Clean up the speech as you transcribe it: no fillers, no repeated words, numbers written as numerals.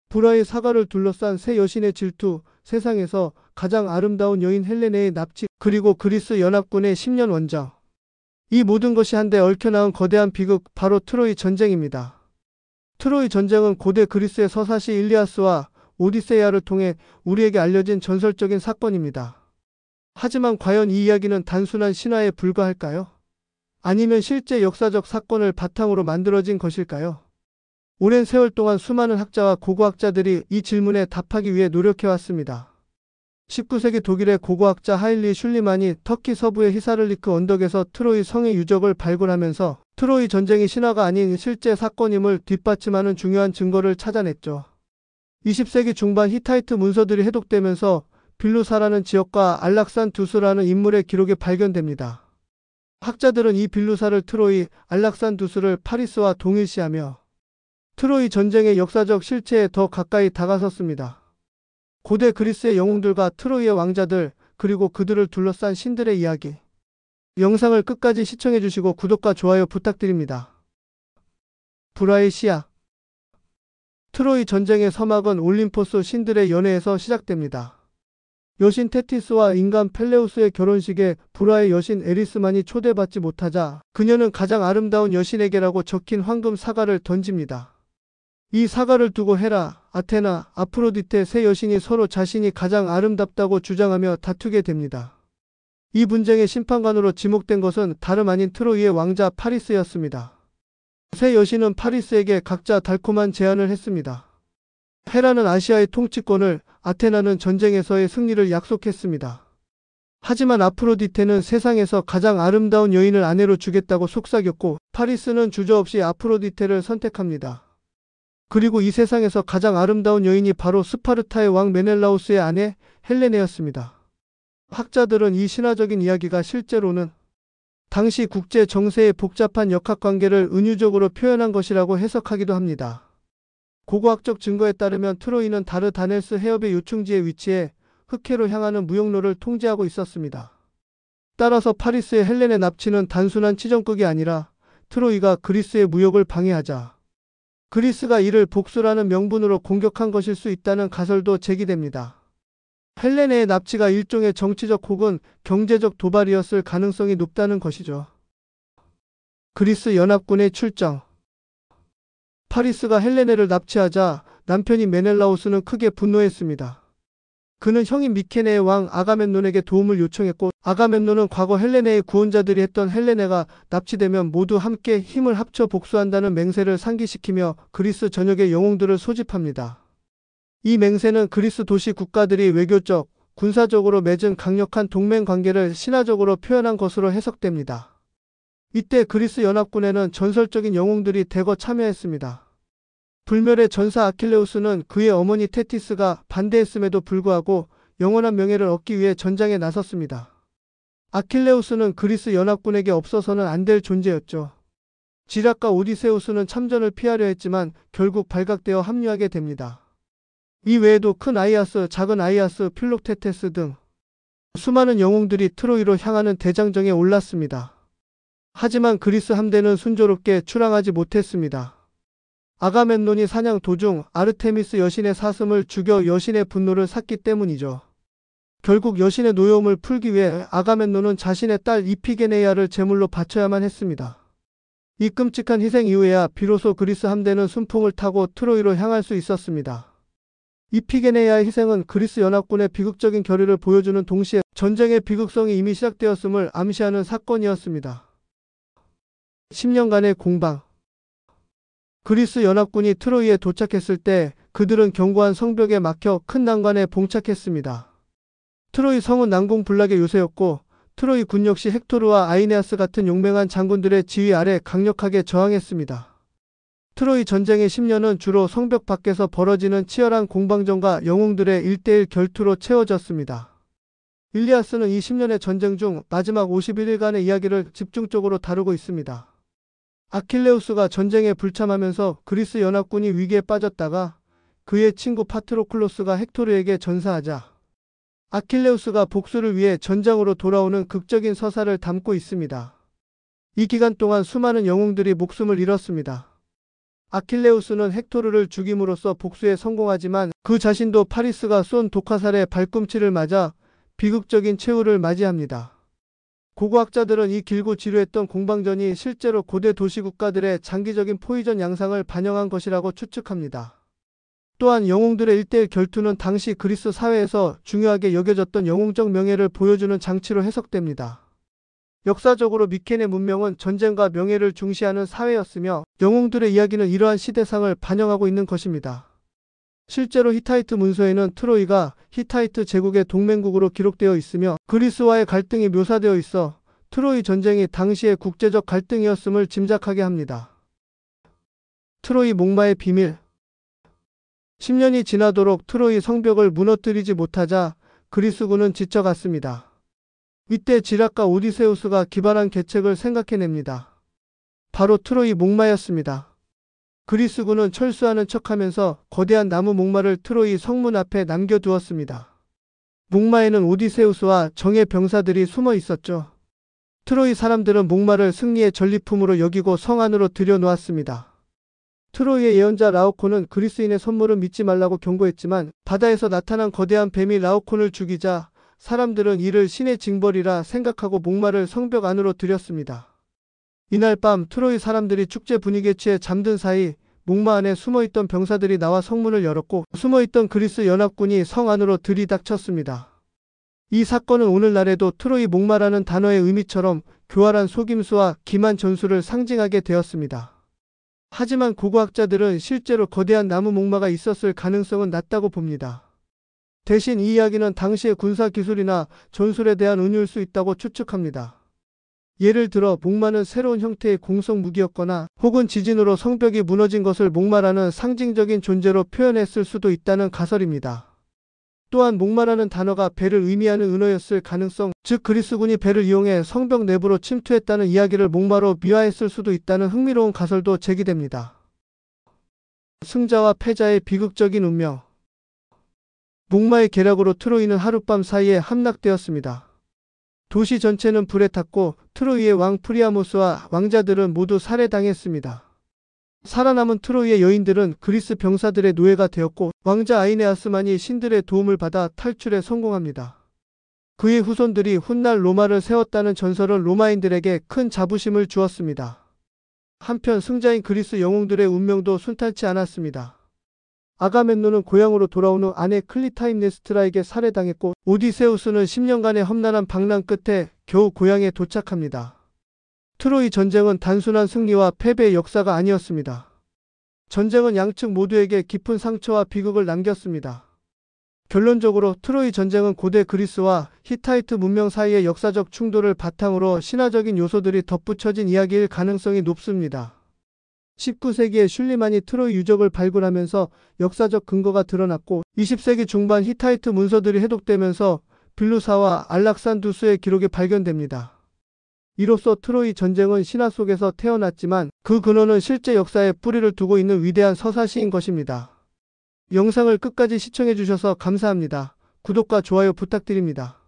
불화의 사과를 둘러싼 세 여신의 질투, 세상에서 가장 아름다운 여인 헬레네의 납치, 그리고 그리스 연합군의 10년 원정. 이 모든 것이 한데 얽혀나온 거대한 비극, 바로 트로이 전쟁입니다. 트로이 전쟁은 고대 그리스의 서사시 일리아스와 오디세이아를 통해 우리에게 알려진 전설적인 사건입니다. 하지만 과연 이 이야기는 단순한 신화에 불과할까요? 아니면 실제 역사적 사건을 바탕으로 만들어진 것일까요? 오랜 세월 동안 수많은 학자와 고고학자들이 이 질문에 답하기 위해 노력해왔습니다. 19세기 독일의 고고학자 하일리 슐리만이 터키 서부의 히사를리크 언덕에서 트로이 성의 유적을 발굴하면서 트로이 전쟁이 신화가 아닌 실제 사건임을 뒷받침하는 중요한 증거를 찾아냈죠. 20세기 중반 히타이트 문서들이 해독되면서 빌루사라는 지역과 알락산두스라는 인물의 기록이 발견됩니다. 학자들은 이 빌루사를 트로이, 알락산두스를 파리스와 동일시하며 트로이 전쟁의 역사적 실체에 더 가까이 다가섰습니다. 고대 그리스의 영웅들과 트로이의 왕자들, 그리고 그들을 둘러싼 신들의 이야기. 영상을 끝까지 시청해주시고 구독과 좋아요 부탁드립니다. 불화의 시작. 트로이 전쟁의 서막은 올림포스 신들의 연회에서 시작됩니다. 여신 테티스와 인간 펠레우스의 결혼식에 불화의 여신 에리스만이 초대받지 못하자 그녀는 가장 아름다운 여신에게라고 적힌 황금 사과를 던집니다. 이 사과를 두고 헤라, 아테나, 아프로디테 세 여신이 서로 자신이 가장 아름답다고 주장하며 다투게 됩니다. 이 분쟁의 심판관으로 지목된 것은 다름 아닌 트로이의 왕자 파리스였습니다. 세 여신은 파리스에게 각자 달콤한 제안을 했습니다. 헤라는 아시아의 통치권을, 아테나는 전쟁에서의 승리를 약속했습니다. 하지만 아프로디테는 세상에서 가장 아름다운 여인을 아내로 주겠다고 속삭였고, 파리스는 주저없이 아프로디테를 선택합니다. 그리고 이 세상에서 가장 아름다운 여인이 바로 스파르타의 왕 메넬라우스의 아내 헬레네였습니다. 학자들은 이 신화적인 이야기가 실제로는 당시 국제 정세의 복잡한 역학관계를 은유적으로 표현한 것이라고 해석하기도 합니다. 고고학적 증거에 따르면 트로이는 다르다넬스 해협의 요충지에 위치해 흑해로 향하는 무역로를 통제하고 있었습니다. 따라서 파리스의 헬렌의 납치는 단순한 치정극이 아니라 트로이가 그리스의 무역을 방해하자 그리스가 이를 복수라는 명분으로 공격한 것일 수 있다는 가설도 제기됩니다. 헬레네의 납치가 일종의 정치적 혹은 경제적 도발이었을 가능성이 높다는 것이죠. 그리스 연합군의 출정. 파리스가 헬레네를 납치하자 남편이 메넬라우스는 크게 분노했습니다. 그는 형인 미케네의 왕 아가멤논에게 도움을 요청했고, 아가멤논은 과거 헬레네의 구원자들이 했던 헬레네가 납치되면 모두 함께 힘을 합쳐 복수한다는 맹세를 상기시키며 그리스 전역의 영웅들을 소집합니다. 이 맹세는 그리스 도시 국가들이 외교적, 군사적으로 맺은 강력한 동맹 관계를 신화적으로 표현한 것으로 해석됩니다. 이때 그리스 연합군에는 전설적인 영웅들이 대거 참여했습니다. 불멸의 전사 아킬레우스는 그의 어머니 테티스가 반대했음에도 불구하고 영원한 명예를 얻기 위해 전장에 나섰습니다. 아킬레우스는 그리스 연합군에게 없어서는 안 될 존재였죠. 지락과 오디세우스는 참전을 피하려 했지만 결국 발각되어 합류하게 됩니다. 이 외에도 큰 아이아스, 작은 아이아스, 필록테테스 등 수많은 영웅들이 트로이로 향하는 대장정에 올랐습니다. 하지만 그리스 함대는 순조롭게 출항하지 못했습니다. 아가멤논이 사냥 도중 아르테미스 여신의 사슴을 죽여 여신의 분노를 샀기 때문이죠. 결국 여신의 노여움을 풀기 위해 아가멤논은 자신의 딸 이피게네이아를 제물로 바쳐야만 했습니다. 이 끔찍한 희생 이후에야 비로소 그리스 함대는 순풍을 타고 트로이로 향할 수 있었습니다. 이피게네이아의 희생은 그리스 연합군의 비극적인 결의를 보여주는 동시에 전쟁의 비극성이 이미 시작되었음을 암시하는 사건이었습니다. 10년간의 공방. 그리스 연합군이 트로이에 도착했을 때 그들은 견고한 성벽에 막혀 큰 난관에 봉착했습니다. 트로이 성은 난공불락의 요새였고 트로이 군 역시 헥토르와 아이네아스 같은 용맹한 장군들의 지휘 아래 강력하게 저항했습니다. 트로이 전쟁의 10년은 주로 성벽 밖에서 벌어지는 치열한 공방전과 영웅들의 1대1 결투로 채워졌습니다. 일리아스는 이 10년의 전쟁 중 마지막 51일간의 이야기를 집중적으로 다루고 있습니다. 아킬레우스가 전쟁에 불참하면서 그리스 연합군이 위기에 빠졌다가 그의 친구 파트로클로스가 헥토르에게 전사하자 아킬레우스가 복수를 위해 전장으로 돌아오는 극적인 서사를 담고 있습니다. 이 기간 동안 수많은 영웅들이 목숨을 잃었습니다. 아킬레우스는 헥토르를 죽임으로써 복수에 성공하지만 그 자신도 파리스가 쏜 독화살의 발꿈치를 맞아 비극적인 최후를 맞이합니다. 고고학자들은 이 길고 지루했던 공방전이 실제로 고대 도시 국가들의 장기적인 포위전 양상을 반영한 것이라고 추측합니다. 또한 영웅들의 1대1 결투는 당시 그리스 사회에서 중요하게 여겨졌던 영웅적 명예를 보여주는 장치로 해석됩니다. 역사적으로 미케네 문명은 전쟁과 명예를 중시하는 사회였으며 영웅들의 이야기는 이러한 시대상을 반영하고 있는 것입니다. 실제로 히타이트 문서에는 트로이가 히타이트 제국의 동맹국으로 기록되어 있으며 그리스와의 갈등이 묘사되어 있어 트로이 전쟁이 당시의 국제적 갈등이었음을 짐작하게 합니다. 트로이 목마의 비밀. 10년이 지나도록 트로이 성벽을 무너뜨리지 못하자 그리스군은 지쳐갔습니다. 이때 지락가 오디세우스가 기발한 계책을 생각해냅니다. 바로 트로이 목마였습니다. 그리스군은 철수하는 척하면서 거대한 나무 목마를 트로이 성문 앞에 남겨두었습니다. 목마에는 오디세우스와 정예 병사들이 숨어 있었죠. 트로이 사람들은 목마를 승리의 전리품으로 여기고 성 안으로 들여놓았습니다. 트로이의 예언자 라오콘은 그리스인의 선물을 믿지 말라고 경고했지만 바다에서 나타난 거대한 뱀이 라오콘을 죽이자 사람들은 이를 신의 징벌이라 생각하고 목마를 성벽 안으로 들였습니다. 이날 밤 트로이 사람들이 축제 분위기에 취해 잠든 사이 목마 안에 숨어있던 병사들이 나와 성문을 열었고 숨어있던 그리스 연합군이 성 안으로 들이닥쳤습니다. 이 사건은 오늘날에도 트로이 목마라는 단어의 의미처럼 교활한 속임수와 기만 전술을 상징하게 되었습니다. 하지만 고고학자들은 실제로 거대한 나무 목마가 있었을 가능성은 낮다고 봅니다. 대신 이 이야기는 당시의 군사 기술이나 전술에 대한 은유일 수 있다고 추측합니다. 예를 들어 목마는 새로운 형태의 공성 무기였거나 혹은 지진으로 성벽이 무너진 것을 목마라는 상징적인 존재로 표현했을 수도 있다는 가설입니다. 또한 목마라는 단어가 배를 의미하는 은어였을 가능성, 즉 그리스군이 배를 이용해 성벽 내부로 침투했다는 이야기를 목마로 미화했을 수도 있다는 흥미로운 가설도 제기됩니다. 승자와 패자의 비극적인 운명. 목마의 계략으로 트로이는 하룻밤 사이에 함락되었습니다. 도시 전체는 불에 탔고 트로이의 왕 프리아모스와 왕자들은 모두 살해당했습니다. 살아남은 트로이의 여인들은 그리스 병사들의 노예가 되었고 왕자 아이네아스만이 신들의 도움을 받아 탈출에 성공합니다. 그의 후손들이 훗날 로마를 세웠다는 전설은 로마인들에게 큰 자부심을 주었습니다. 한편 승자인 그리스 영웅들의 운명도 순탄치 않았습니다. 아가멤논은 고향으로 돌아온 후 아내 클리타임네스트라에게 살해당했고 오디세우스는 10년간의 험난한 방랑 끝에 겨우 고향에 도착합니다. 트로이 전쟁은 단순한 승리와 패배의 역사가 아니었습니다. 전쟁은 양측 모두에게 깊은 상처와 비극을 남겼습니다. 결론적으로 트로이 전쟁은 고대 그리스와 히타이트 문명 사이의 역사적 충돌을 바탕으로 신화적인 요소들이 덧붙여진 이야기일 가능성이 높습니다. 19세기에 슐리만이 트로이 유적을 발굴하면서 역사적 근거가 드러났고 20세기 중반 히타이트 문서들이 해독되면서 빌루사와 알락산두스의 기록이 발견됩니다. 이로써 트로이 전쟁은 신화 속에서 태어났지만 그 근원은 실제 역사에 뿌리를 두고 있는 위대한 서사시인 것입니다. 영상을 끝까지 시청해주셔서 감사합니다. 구독과 좋아요 부탁드립니다.